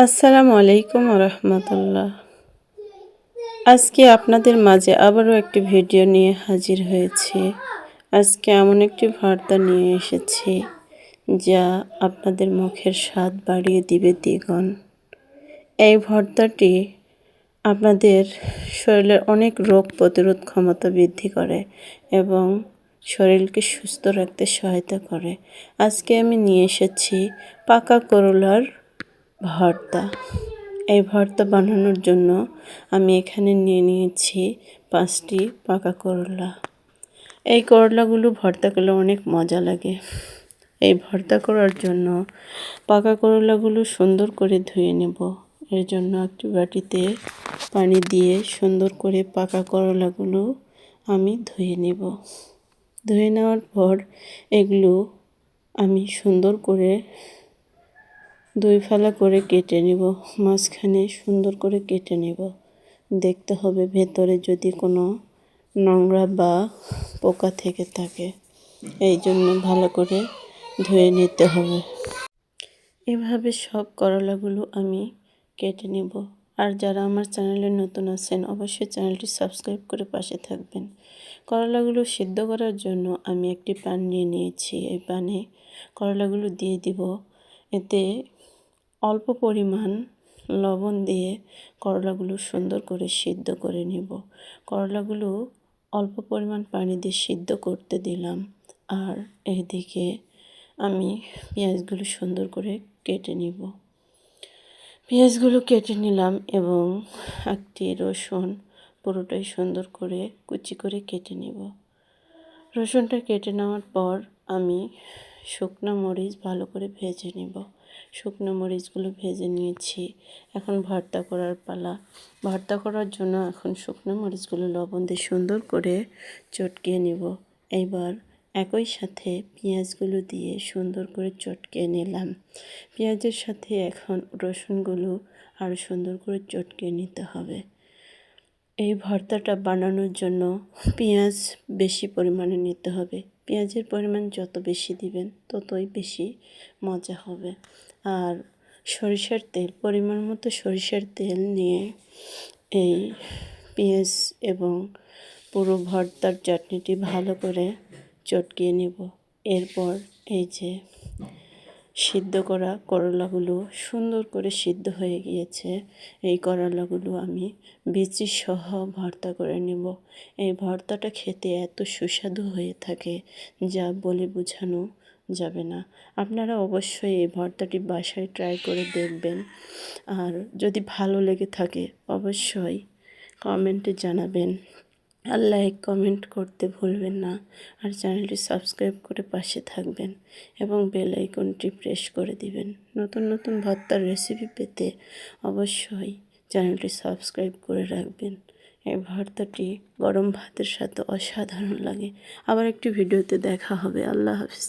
আসসালামু আলাইকুম রহমতুল্লাহ। আজকে আপনাদের মাঝে আবারও একটি ভিডিও নিয়ে হাজির হয়েছি। আজকে এমন একটি ভর্তা নিয়ে এসেছি যা আপনাদের মুখের স্বাদ বাড়িয়ে দিবে দ্বিগুণ। এই ভর্তাটি আপনাদের শরীরের অনেক রোগ প্রতিরোধ ক্ষমতা বৃদ্ধি করে এবং শরীরকে সুস্থ রাখতে সহায়তা করে। আজকে আমি নিয়ে এসেছি পাকা করলার ভর্তা। এই ভর্তা বানানোর জন্য আমি এখানে নিয়ে নিয়েছি 5টি পাকা করলা। এই করলাগুলো ভর্তা করলে অনেক মজা লাগে। এই ভর্তা করার জন্য পাকা করলাগুলো সুন্দর করে ধুয়ে নেব। এর জন্য একটি বাটিতে পানি দিয়ে সুন্দর করে পাকা করলাগুলো আমি ধুয়ে নেব। ধুয়ে নেওয়ার পর এগুলো আমি সুন্দর করে 2 ফালা করে কেটে নেব। মাঝখানে সুন্দর করে কেটে নেব। দেখতে হবে ভেতরে যদি কোনো নোংরা বা পোকা থেকে থাকে, এই জন্য ভালো করে ধুয়ে নিতে হবে। এভাবে সব করলাগুলো আমি কেটে নেব। আর যারা আমার চ্যানেলে নতুন আছেন অবশ্যই চ্যানেলটি সাবস্ক্রাইব করে পাশে থাকবেন। করলাগুলো সিদ্ধ করার জন্য আমি একটি প্যান নিয়ে নিয়েছি। এই প্যানে করলাগুলো দিয়ে দিব। এতে অল্প পরিমাণ লবণ দিয়ে করলাগুলো সুন্দর করে সিদ্ধ করে নেব। করলাগুলো অল্প পরিমাণ পানি দিয়ে সিদ্ধ করতে দিলাম। আর এদিকে আমি পেঁয়াজগুলো সুন্দর করে কেটে নিব। পেঁয়াজগুলো কেটে নিলাম এবং একটি রসুন পুরোটাই সুন্দর করে কুচি করে কেটে নেব। রসুনটা কেটে নেওয়ার পর আমি শুকনো মরিচ ভালো করে ভেজে নেব। শুকনো মরিচগুলো ভেজে নিয়েছি। এখন ভর্তা করার পালা। ভর্তা করার জন্য এখন শুকনো মরিচগুলো লবণ দিয়ে সুন্দর করে চটকিয়ে নেব। এইবার একই সাথে পেঁয়াজগুলো দিয়ে সুন্দর করে চটকিয়ে নিলাম। পেঁয়াজের সাথে এখন রসুনগুলো আরও সুন্দর করে চটকিয়ে নিতে হবে। এই ভর্তাটা বানানোর জন্য পেঁয়াজ বেশি পরিমাণে নিতে হবে। পেঁয়াজের পরিমাণ যত বেশি দিবেন ততই বেশি মজা হবে। আর সরিষার তেল পরিমাণ মতো সরিষার তেল নিয়ে এই পেঁয়াজ এবং পুরো ভর্তার চাটনিটি ভালো করে চটকিয়ে নেব। এরপর এই যে সিদ্ধ করা করলাগুলো সুন্দর করে সিদ্ধ হয়ে গিয়েছে। এই করলাগুলো আমি বিচি সহ ভর্তা করে নেব। এই ভর্তাটা খেতে এত সুস্বাদু হয়ে থাকে যা বলে বোঝানো যাবে না। আপনারা অবশ্যই এই ভর্তাটি বাসায় ট্রাই করে দেখবেন। আর যদি ভালো লেগে থাকে অবশ্যই কমেন্টে জানাবেন। আর লাইক কমেন্ট করতে ভুলবেন না। আর চ্যানেলটি সাবস্ক্রাইব করে পাশে থাকবেন এবং বেল আইকনটি প্রেস করে দিবেন। নতুন নতুন ভর্তার রেসিপি পেতে অবশ্যই চ্যানেলটি সাবস্ক্রাইব করে রাখবেন। এই ভর্তাটি গরম ভাতের সাথে অসাধারণ লাগে। আবার একটি ভিডিওতে দেখা হবে। আল্লাহ হাফিজ।